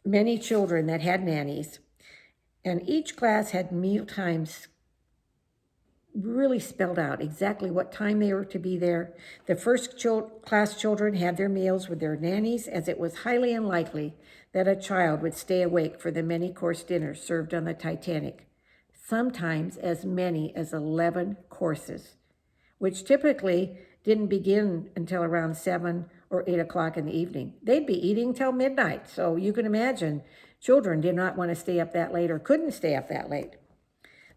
many children that had nannies, and each class had meal times really spelled out exactly what time they were to be there. The first class children had their meals with their nannies, as it was highly unlikely that a child would stay awake for the many-course dinners served on the Titanic, sometimes as many as 11 courses, which typically didn't begin until around 7 or 8 o'clock in the evening. They'd be eating till midnight, so you can imagine children did not want to stay up that late or couldn't stay up that late.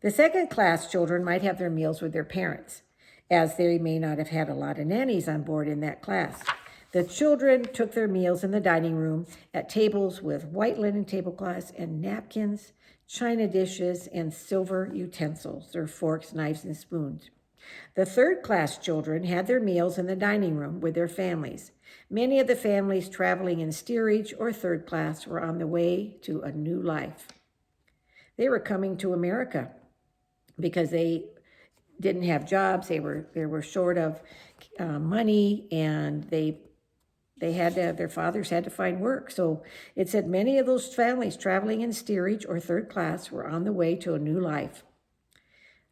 The second class children might have their meals with their parents, as they may not have had a lot of nannies on board in that class. The children took their meals in the dining room at tables with white linen tablecloths and napkins, china dishes, and silver utensils, or forks, knives, and spoons. The third class children had their meals in the dining room with their families. Many of the families traveling in steerage or third class were on the way to a new life. They were coming to America because they didn't have jobs. They were short of money, and they had to, their fathers had to find work. So it said many of those families traveling in steerage or third class were on the way to a new life.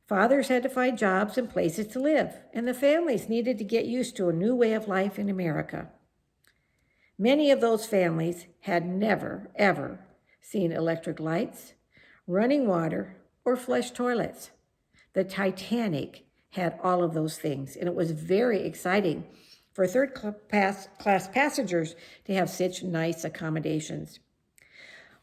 Fathers had to find jobs and places to live, and the families needed to get used to a new way of life in America. Many of those families had never, ever seen electric lights, running water, or flush toilets. The Titanic had all of those things, and it was very exciting for third class passengers to have such nice accommodations.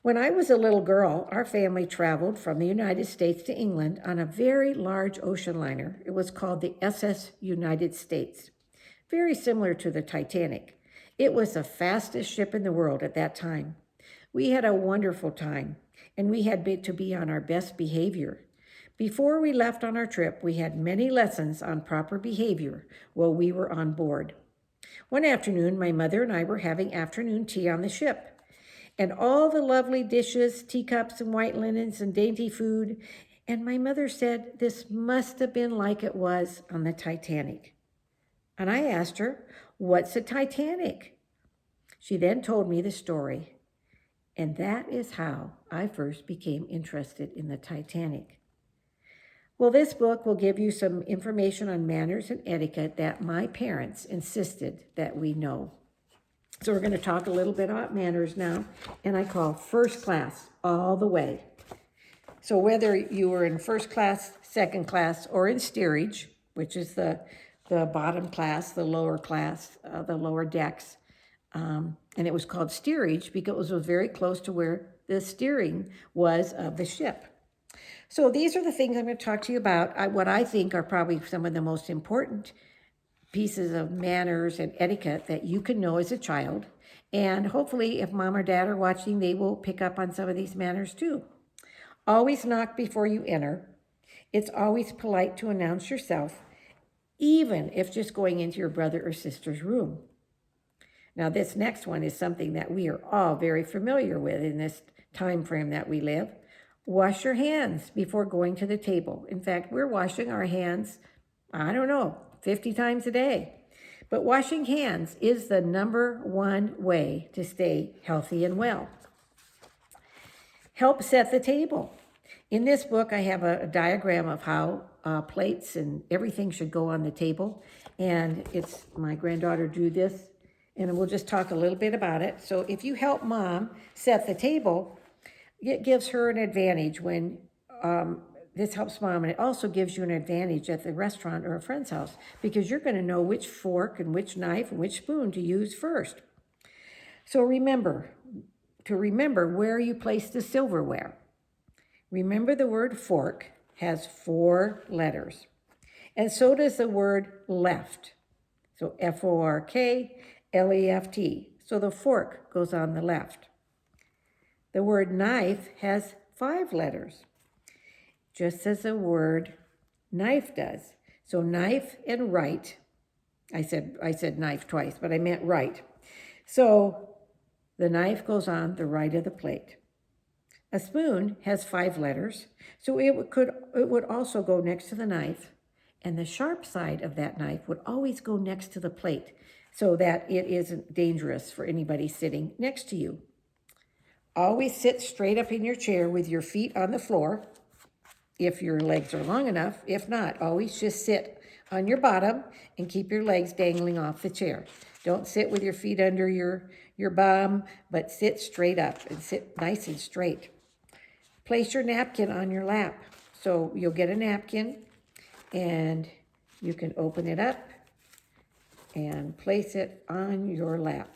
When I was a little girl, our family traveled from the United States to England on a very large ocean liner. It was called the SS United States, very similar to the Titanic. It was the fastest ship in the world at that time. We had a wonderful time, and we had to be on our best behavior. Before we left on our trip, we had many lessons on proper behavior while we were on board. One afternoon, my mother and I were having afternoon tea on the ship, and all the lovely dishes, teacups, and white linens, and dainty food, and my mother said this must have been like it was on the Titanic. And I asked her, "What's a Titanic?" She then told me the story, and that is how I first became interested in the Titanic. Well, this book will give you some information on manners and etiquette that my parents insisted that we know. So we're going to talk a little bit about manners now, and I call first class all the way. So whether you were in first class, second class, or in steerage, which is the bottom class, the lower class, the lower decks, and it was called steerage because it was very close to where the steering was of the ship. So these are the things I'm going to talk to you about, what I think are probably some of the most important pieces of manners and etiquette that you can know as a child. And hopefully, if mom or dad are watching, they will pick up on some of these manners too. Always knock before you enter. It's always polite to announce yourself, even if just going into your brother or sister's room. Now, this next one is something that we are all very familiar with in this time frame that we live. Wash your hands before going to the table. In fact, we're washing our hands, 50 times a day. But washing hands is the number one way to stay healthy and well. Help set the table. In this book, I have a diagram of how plates and everything should go on the table. And it's my granddaughter drew this, and we'll just talk a little bit about it. So if you help mom set the table, it gives her an advantage when this helps mom, and it also gives you an advantage at the restaurant or a friend's house because you're going to know which fork and which knife and which spoon to use first. So remember where you place the silverware. Remember the word fork has 4 letters, and so does the word left. So F-O-R-K, L-E-F-T. So the fork goes on the left. The word knife has 5 letters, just as the word knife does. So knife and right. I said knife twice, but I meant right. So the knife goes on the right of the plate. A spoon has 5 letters, so it would also go next to the knife, and the sharp side of that knife would always go next to the plate so that it isn't dangerous for anybody sitting next to you. Always sit straight up in your chair with your feet on the floor, if your legs are long enough. If not, always just sit on your bottom and keep your legs dangling off the chair. Don't sit with your feet under your bum, but sit straight up and sit nice and straight. Place your napkin on your lap. So you'll get a napkin and you can open it up and place it on your lap.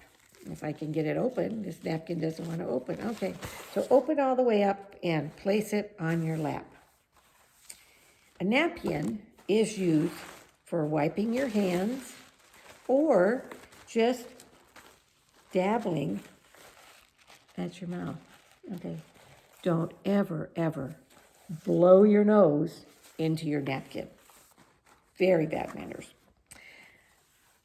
If I can get it open, this napkin doesn't want to open. Okay, so open all the way up and place it on your lap. A napkin is used for wiping your hands or just dabbling at your mouth. Okay, don't ever, ever blow your nose into your napkin. Very bad manners.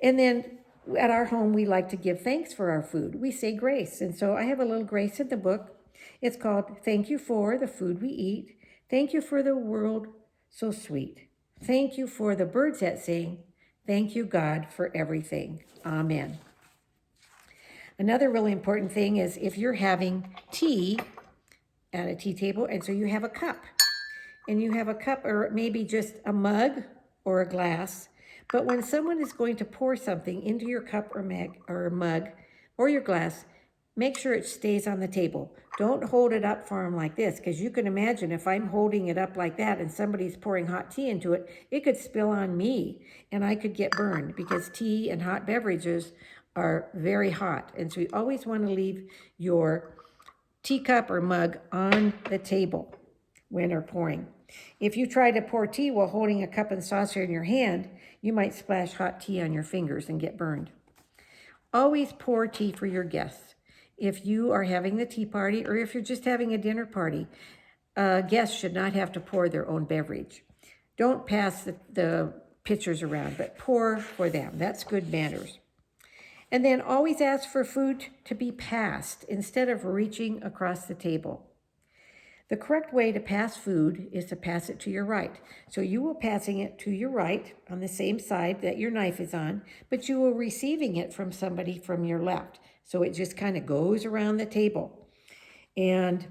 And then at our home, we like to give thanks for our food. We say grace. And so I have a little grace in the book. It's called Thank You for the Food We Eat. Thank you for the world so sweet. Thank you for the birds that sing. Thank you, God, for everything. Amen. Another really important thing is if you're having tea at a tea table, and so you have a cup, and you have a cup or maybe just a mug or a glass, but when someone is going to pour something into your cup or mug or your glass, make sure it stays on the table. Don't hold it up for them like this, because you can imagine if I'm holding it up like that and somebody's pouring hot tea into it, it could spill on me and I could get burned, because tea and hot beverages are very hot. And so you always want to leave your teacup or mug on the table when they're pouring. If you try to pour tea while holding a cup and saucer in your hand, you might splash hot tea on your fingers and get burned. Always pour tea for your guests. If you are having the tea party or if you're just having a dinner party, guests should not have to pour their own beverage. Don't pass the pitchers around, but pour for them. That's good manners. And then always ask for food to be passed instead of reaching across the table. The correct way to pass food is to pass it to your right. So you will passing it to your right on the same side that your knife is on, but you will receiving it from somebody from your left. So it just kind of goes around the table. And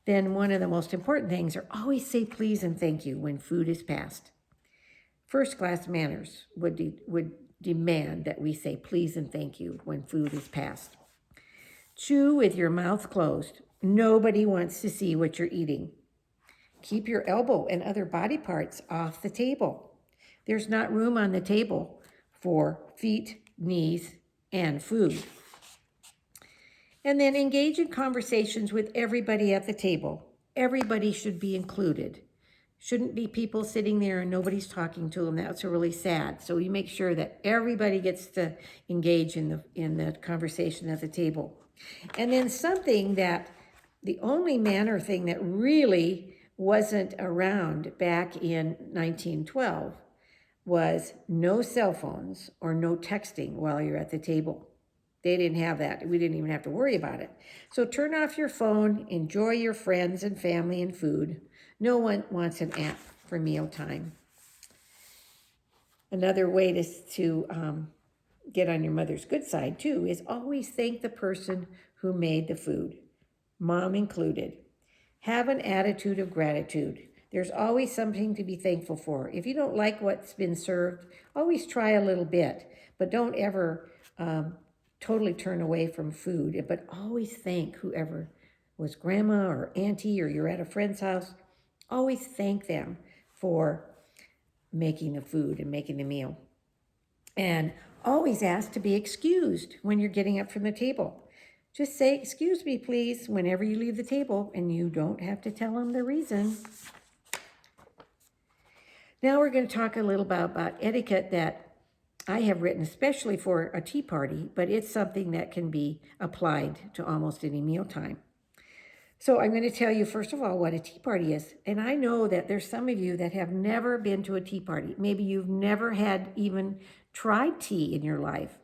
then one of the most important things are always say please and thank you when food is passed. First class manners would demand that we say please and thank you when food is passed. Chew with your mouth closed. Nobody wants to see what you're eating. Keep your elbow and other body parts off the table. There's not room on the table for feet, knees, and food. And then engage in conversations with everybody at the table. Everybody should be included. Shouldn't be people sitting there and nobody's talking to them. That's really sad. So you make sure that everybody gets to engage in the conversation at the table. And then something that the only manner thing that really wasn't around back in 1912 was no cell phones or no texting while you're at the table. They didn't have that. We didn't even have to worry about it. So turn off your phone, enjoy your friends and family and food. No one wants an app for mealtime. Another way to get on your mother's good side too is always thank the person who made the food, mom included. Have an attitude of gratitude. There's always something to be thankful for. If you don't like what's been served, always try a little bit, but don't ever totally turn away from food, but always thank whoever was grandma or auntie or you're at a friend's house. Always thank them for making the food and making the meal. And always ask to be excused when you're getting up from the table. Just say, excuse me, please, whenever you leave the table, and you don't have to tell them the reason. Now we're going to talk a little about etiquette that I have written especially for a tea party, but it's something that can be applied to almost any mealtime. So I'm going to tell you, first of all, what a tea party is. And I know that there's some of you that have never been to a tea party. Maybe you've never had even tried tea in your life.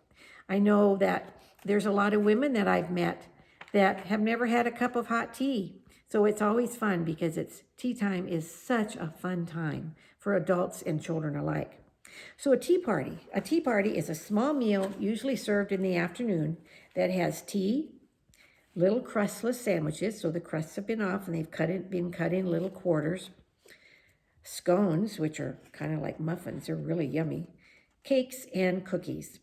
I know that there's a lot of women that I've met that have never had a cup of hot tea. So it's always fun because tea time is such a fun time for adults and children alike. So a tea party is a small meal usually served in the afternoon that has tea, little crustless sandwiches, so the crusts have been off and they've been cut in little quarters. Scones, which are kind of like muffins, they're really yummy. Cakes and cookies.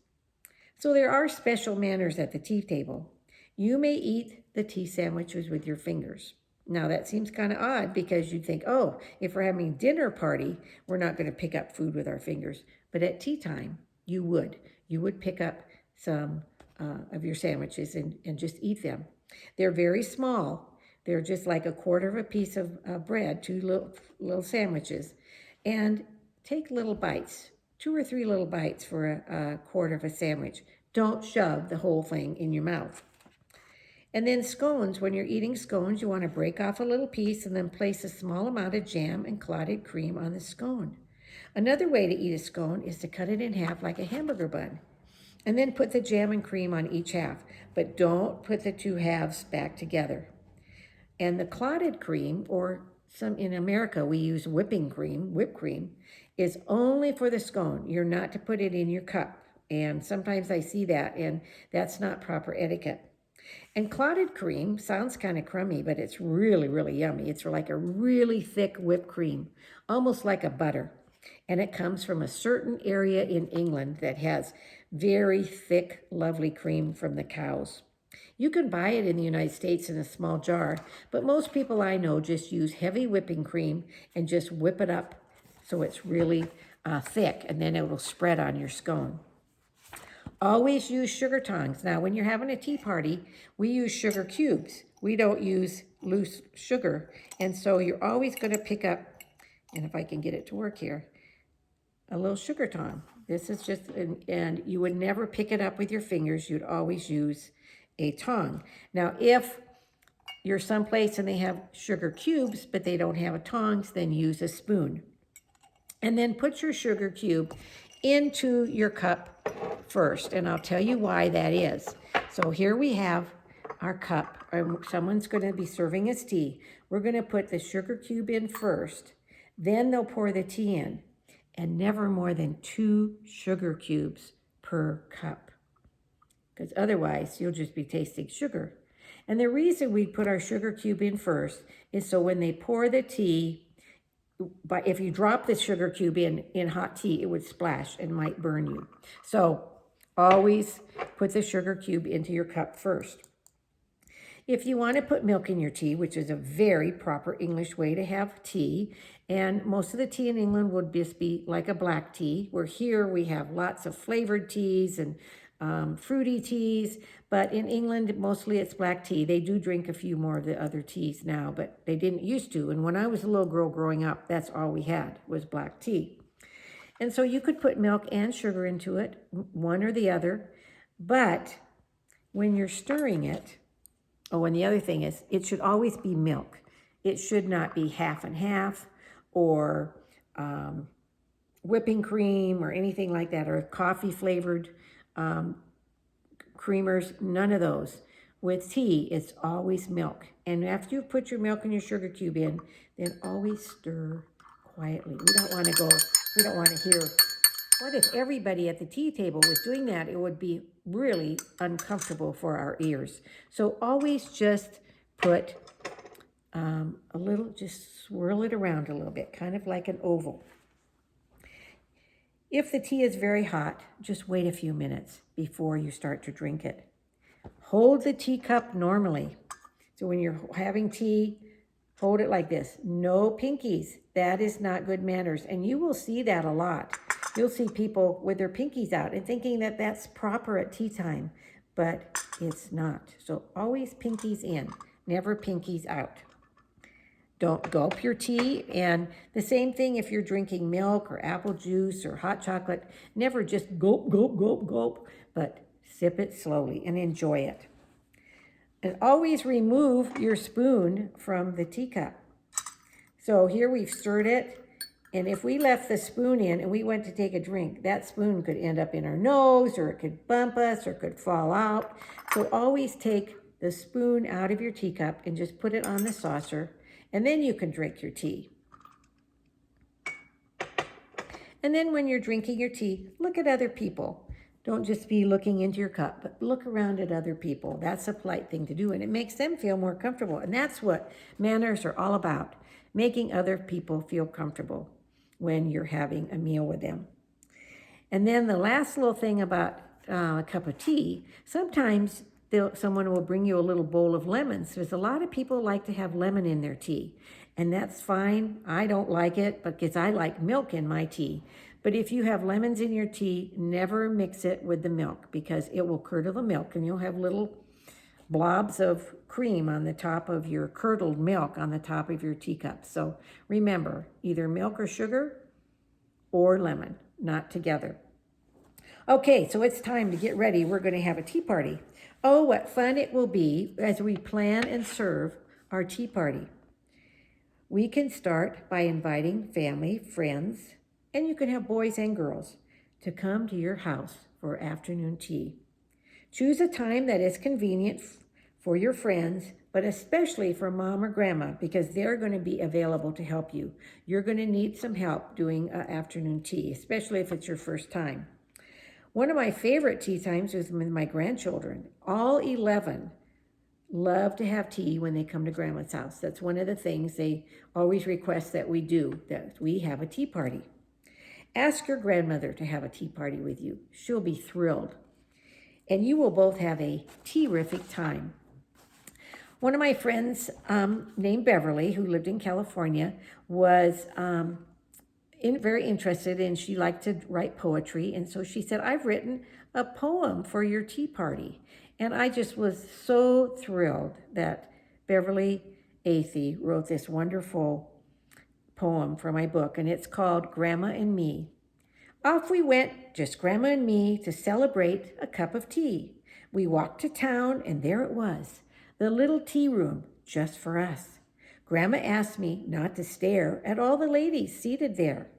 So there are special manners at the tea table. You may eat the tea sandwiches with your fingers. Now that seems kind of odd because you'd think, oh, if we're having a dinner party, we're not going to pick up food with our fingers. But at tea time, you would. You would pick up some of your sandwiches and just eat them. They're very small. They're just like a quarter of a piece of bread, two little sandwiches. And take little bites, 2 or 3 little bites for a quarter of a sandwich. Don't shove the whole thing in your mouth. And then scones, when you're eating scones, you want to break off a little piece and then place a small amount of jam and clotted cream on the scone. Another way to eat a scone is to cut it in half like a hamburger bun. And then put the jam and cream on each half, but don't put the 2 halves back together. And the clotted cream, or in America we use whipped cream, is only for the scone. You're not to put it in your cup. And sometimes I see that, and that's not proper etiquette. And clotted cream sounds kind of crummy, but it's really, really yummy. It's like a really thick whipped cream, almost like a butter. And it comes from a certain area in England that has very thick, lovely cream from the cows. You can buy it in the United States in a small jar, but most people I know just use heavy whipping cream and just whip it up so it's really thick, and then it will spread on your scone. Always use sugar tongs. Now, when you're having a tea party, we use sugar cubes. We don't use loose sugar, and so you're always going to pick up, and if I can get it to work here, a little sugar tong. This is just, and you would never pick it up with your fingers. You'd always use a tong. Now, if you're someplace and they have sugar cubes, but they don't have a tongs, then use a spoon. And then put your sugar cube into your cup first, and I'll tell you why that is. So here we have our cup. Someone's going to be serving us tea. We're going to put the sugar cube in first, then they'll pour the tea in, and never more than 2 sugar cubes per cup, because otherwise you'll just be tasting sugar. And the reason we put our sugar cube in first is so when they pour the tea, but if you drop the sugar cube in hot tea, it would splash and might burn you. So always put the sugar cube into your cup first. If you want to put milk in your tea, which is a very proper English way to have tea, and most of the tea in England would just be like a black tea, where here we have lots of flavored teas and fruity teas, but in England, mostly it's black tea. They do drink a few more of the other teas now, but they didn't used to. And when I was a little girl growing up, that's all we had was black tea. And so you could put milk and sugar into it, one or the other, but when you're stirring it, oh, and the other thing is, it should always be milk. It should not be half and half, or whipping cream or anything like that, or coffee flavored creamers, none of those. With tea, it's always milk. And after you've put your milk and your sugar cube in, then always stir quietly. We don't want to hear, what if everybody at the tea table was doing that? It would be really uncomfortable for our ears. So always just put a little, just swirl it around a little bit, kind of like an oval. If the tea is very hot, just wait a few minutes before you start to drink it. Hold the teacup normally. So when you're having tea, hold it like this. No pinkies. That is not good manners. And you will see that a lot. You'll see people with their pinkies out and thinking that that's proper at tea time, but it's not. So always pinkies in, never pinkies out. Don't gulp your tea. And the same thing if you're drinking milk or apple juice or hot chocolate. Never just gulp, gulp, gulp, gulp, but sip it slowly and enjoy it. And always remove your spoon from the teacup. So here we've stirred it. And if we left the spoon in and we went to take a drink, that spoon could end up in our nose, or it could bump us, or it could fall out. So always take the spoon out of your teacup and just put it on the saucer, and then you can drink your tea. And then when you're drinking your tea, look at other people. Don't just be looking into your cup, but look around at other people. That's a polite thing to do, and it makes them feel more comfortable. And that's what manners are all about, making other people feel comfortable when you're having a meal with them. And then the last little thing about a cup of tea, sometimes someone will bring you a little bowl of lemons. There's a lot of people like to have lemon in their tea, and that's fine. I don't like it because I like milk in my tea. But if you have lemons in your tea, never mix it with the milk because it will curdle the milk, and you'll have little blobs of cream on the top of your curdled milk on the top of your teacup. So remember, either milk or sugar or lemon, not together. Okay, so it's time to get ready. We're going to have a tea party. Oh, what fun it will be as we plan and serve our tea party. We can start by inviting family, friends, and you can have boys and girls to come to your house for afternoon tea. Choose a time that is convenient for your friends, but especially for mom or grandma, because they're going to be available to help you. You're going to need some help doing afternoon tea, especially if it's your first time. One of my favorite tea times was with my grandchildren. All 11 love to have tea when they come to grandma's house. That's one of the things they always request that we do, that we have a tea party. Ask your grandmother to have a tea party with you. She'll be thrilled. And you will both have a terrific time. One of my friends named Beverly, who lived in California, was very interested, and she liked to write poetry. And so she said, I've written a poem for your tea party. And I just was so thrilled that Beverly Athey wrote this wonderful poem for my book, and it's called Grandma and Me. Off we went, just Grandma and me, to celebrate a cup of tea. We walked to town, and there it was, the little tea room just for us. Grandma asked me not to stare at all the ladies seated there.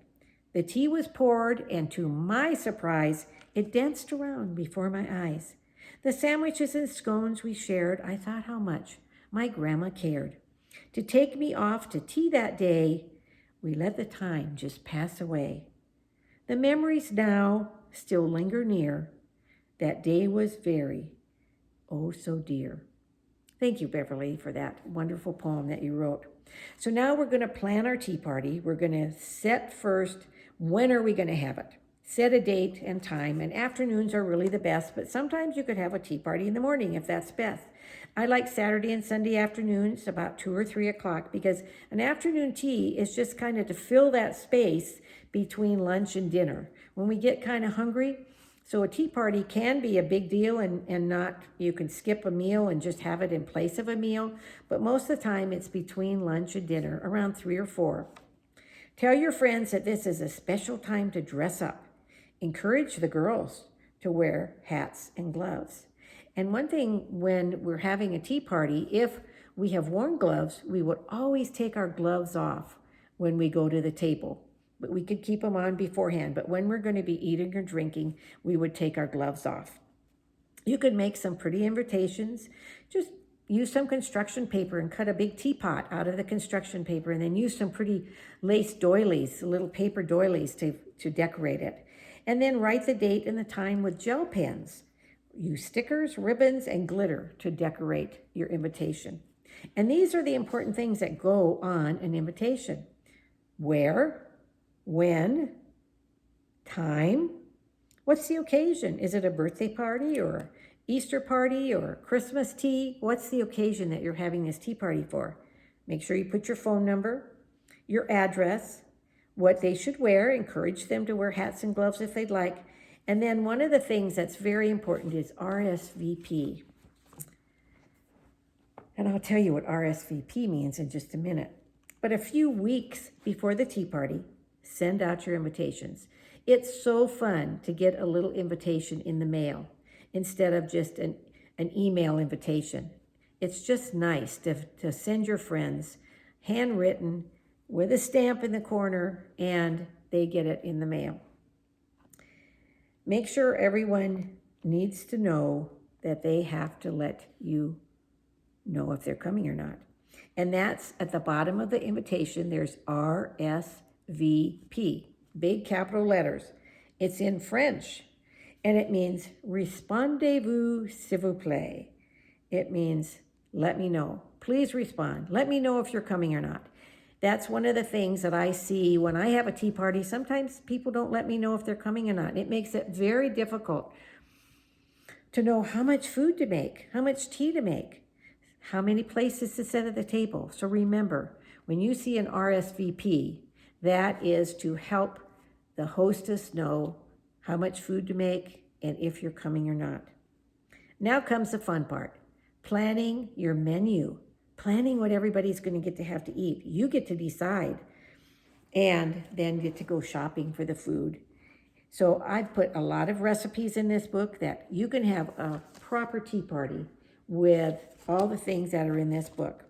The tea was poured, and to my surprise, it danced around before my eyes. The sandwiches and scones we shared, I thought how much my grandma cared. To take me off to tea that day, we let the time just pass away. The memories now still linger near. That day was very, oh so dear. Thank you, Beverly, for that wonderful poem that you wrote. So now we're going to plan our tea party. We're going to set first, when are we going to have it? Set a date and time, and afternoons are really the best, but sometimes you could have a tea party in the morning if that's best. I like Saturday and Sunday afternoons about 2 or 3 o'clock because an afternoon tea is just kind of to fill that space between lunch and dinner. When we get kind of hungry, so a tea party can be a big deal and not, you can skip a meal and just have it in place of a meal, but most of the time it's between lunch and dinner, around 3 or 4. Tell your friends that this is a special time to dress up. Encourage the girls to wear hats and gloves. And one thing when we're having a tea party, if we have worn gloves, we would always take our gloves off when we go to the table. But we could keep them on beforehand. But when we're going to be eating or drinking, we would take our gloves off. You could make some pretty invitations. Just use some construction paper and cut a big teapot out of the construction paper, and then use some pretty lace doilies, little paper doilies to decorate it. And then write the date and the time with gel pens. Use stickers, ribbons, and glitter to decorate your invitation. And these are the important things that go on an invitation. Where, when, time, what's the occasion? Is it a birthday party or Easter party or Christmas tea? What's the occasion that you're having this tea party for? Make sure you put your phone number, your address, what they should wear. Encourage them to wear hats and gloves if they'd like. And then one of the things that's very important is RSVP. And I'll tell you what RSVP means in just a minute. But a few weeks before the tea party, send out your invitations. It's so fun to get a little invitation in the mail instead of just an email invitation. It's just nice to send your friends handwritten with a stamp in the corner, and they get it in the mail. Make sure everyone needs to know that they have to let you know if they're coming or not. And that's at the bottom of the invitation. There's RSVP, big capital letters. It's in French. And it means répondez-vous s'il vous plaît. It means let me know. Please respond. Let me know if you're coming or not. That's one of the things that I see when I have a tea party. Sometimes people don't let me know if they're coming or not. It makes it very difficult to know how much food to make, how much tea to make, how many places to set at the table. So remember, when you see an RSVP, that is to help the hostess know how much food to make and if you're coming or not. Now comes the fun part, planning your menu, planning what everybody's going to get to have to eat. You get to decide and then get to go shopping for the food. So I've put a lot of recipes in this book that you can have a proper tea party with all the things that are in this book.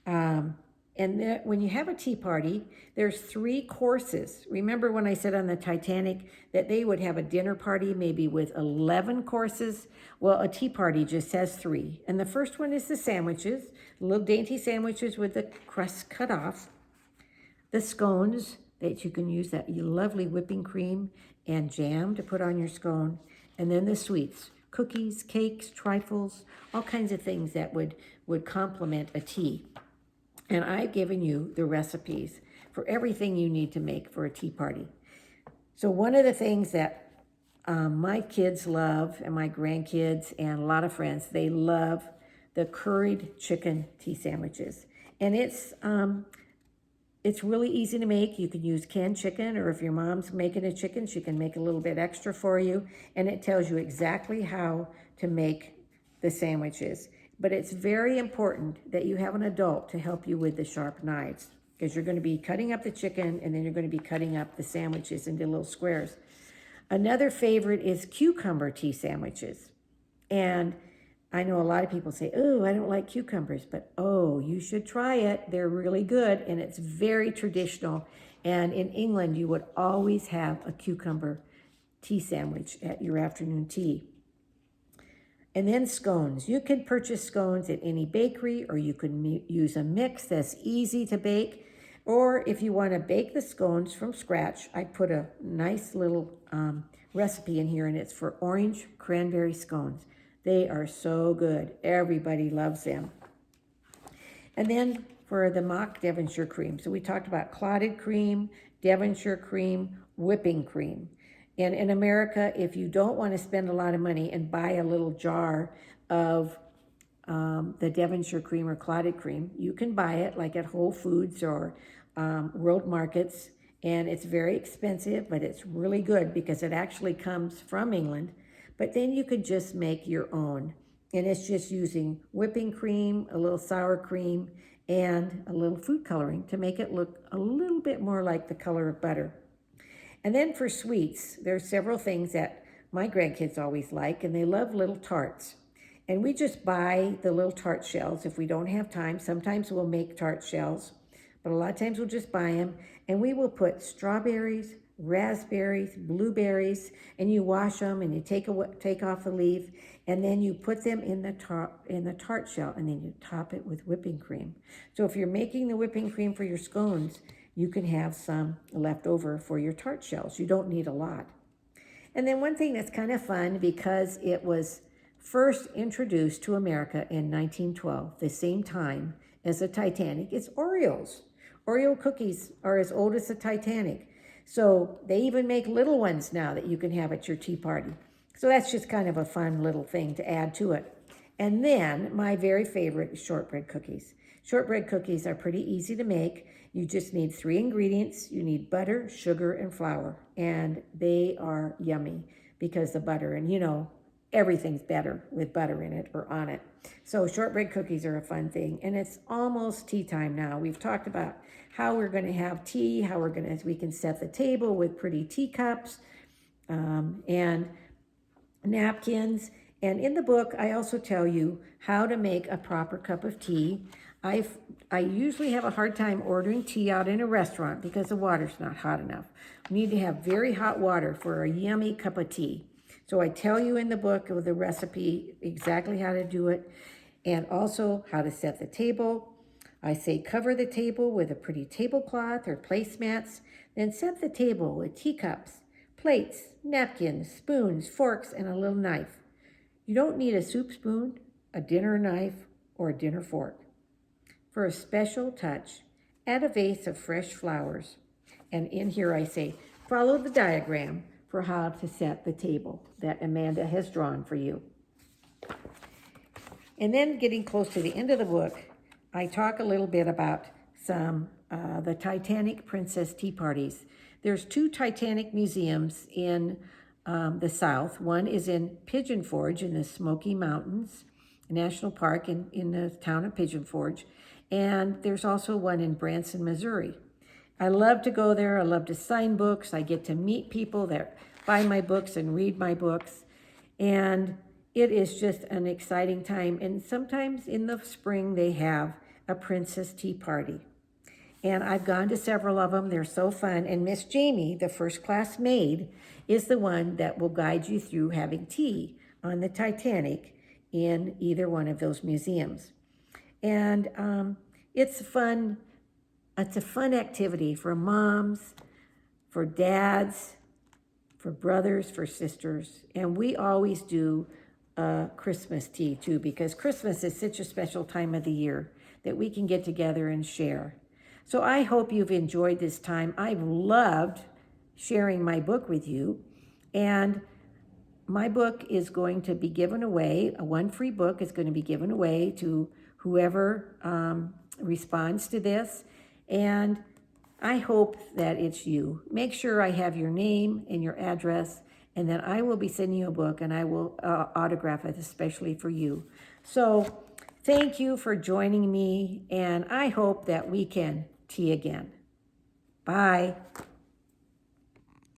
When you have a tea party, there's 3 courses. Remember when I said on the Titanic that they would have a dinner party maybe with 11 courses? Well, a tea party just has 3. And the first one is the sandwiches, little dainty sandwiches with the crust cut off. The scones, that you can use that lovely whipping cream and jam to put on your scone. And then the sweets, cookies, cakes, trifles, all kinds of things that would complement a tea. And I've given you the recipes for everything you need to make for a tea party. So one of the things that my kids love, and my grandkids and a lot of friends, they love the curried chicken tea sandwiches. And it's really easy to make. You can use canned chicken, or if your mom's making a chicken, she can make a little bit extra for you. And it tells you exactly how to make the sandwiches. But it's very important that you have an adult to help you with the sharp knives, because you're going to be cutting up the chicken and then you're going to be cutting up the sandwiches into little squares. Another favorite is cucumber tea sandwiches. And I know a lot of people say, oh, I don't like cucumbers, but oh, you should try it. They're really good, and it's very traditional. And in England, you would always have a cucumber tea sandwich at your afternoon tea. And then scones. You can purchase scones at any bakery, or you can use a mix that's easy to bake. Or if you want to bake the scones from scratch, I put a nice little recipe in here, and it's for orange cranberry scones. They are so good. Everybody loves them. And then for the mock Devonshire cream. So we talked about clotted cream, Devonshire cream, whipping cream. And in America, if you don't want to spend a lot of money and buy a little jar of the Devonshire cream or clotted cream, you can buy it like at Whole Foods or World Markets. And it's very expensive, but it's really good because it actually comes from England. But then you could just make your own. And it's just using whipping cream, a little sour cream, and a little food coloring to make it look a little bit more like the color of butter. And then for sweets, there's several things that my grandkids always like, and they love little tarts. And we just buy the little tart shells if we don't have time. Sometimes we'll make tart shells, but a lot of times we'll just buy them. And we will put strawberries, raspberries, blueberries, and you wash them and you take off the leaf, and then you put them in the tart shell, and then you top it with whipping cream. So if you're making the whipping cream for your scones, you can have some left over for your tart shells. You don't need a lot. And then one thing that's kind of fun, because it was first introduced to America in 1912, the same time as the Titanic, is Oreos. Oreo cookies are as old as the Titanic. So they even make little ones now that you can have at your tea party. So that's just kind of a fun little thing to add to it. And then my very favorite is shortbread cookies. Shortbread cookies are pretty easy to make. You just need 3 ingredients. You need butter, sugar, and flour. And they are yummy because the butter, and you know, everything's better with butter in it or on it. So shortbread cookies are a fun thing. And it's almost tea time now. We've talked about how we're going to have tea, how we can set the table with pretty teacups and napkins. And in the book, I also tell you how to make a proper cup of tea. I usually have a hard time ordering tea out in a restaurant because the water's not hot enough. We need to have very hot water for a yummy cup of tea. So I tell you in the book with the recipe exactly how to do it, and also how to set the table. I say cover the table with a pretty tablecloth or placemats, then set the table with teacups, plates, napkins, spoons, forks, and a little knife. You don't need a soup spoon, a dinner knife, or a dinner fork. For a special touch, add a vase of fresh flowers. And in here I say, follow the diagram for how to set the table that Amanda has drawn for you. And then getting close to the end of the book, I talk a little bit about the Titanic Princess Tea Parties. There's 2 Titanic museums in the South. One is in Pigeon Forge in the Smoky Mountains National Park in the town of Pigeon Forge. And there's also one in Branson, Missouri. I love to go there. I love to sign books. I get to meet people that buy my books and read my books. And it is just an exciting time. And sometimes in the spring, they have a Princess Tea Party. And I've gone to several of them. They're so fun. And Miss Jamie, the first class maid, is the one that will guide you through having tea on the Titanic in either one of those museums. And it's fun. It's a fun activity for moms, for dads, for brothers, for sisters. And we always do Christmas tea too, because Christmas is such a special time of the year that we can get together and share. So I hope you've enjoyed this time. I've loved sharing my book with you. And my book is going to be given away. One free book is going to be given away to whoever responds to this. And I hope that it's you. Make sure I have your name and your address, and then I will be sending you a book, and I will autograph it especially for you. So thank you for joining me, and I hope that we can tea again. Bye.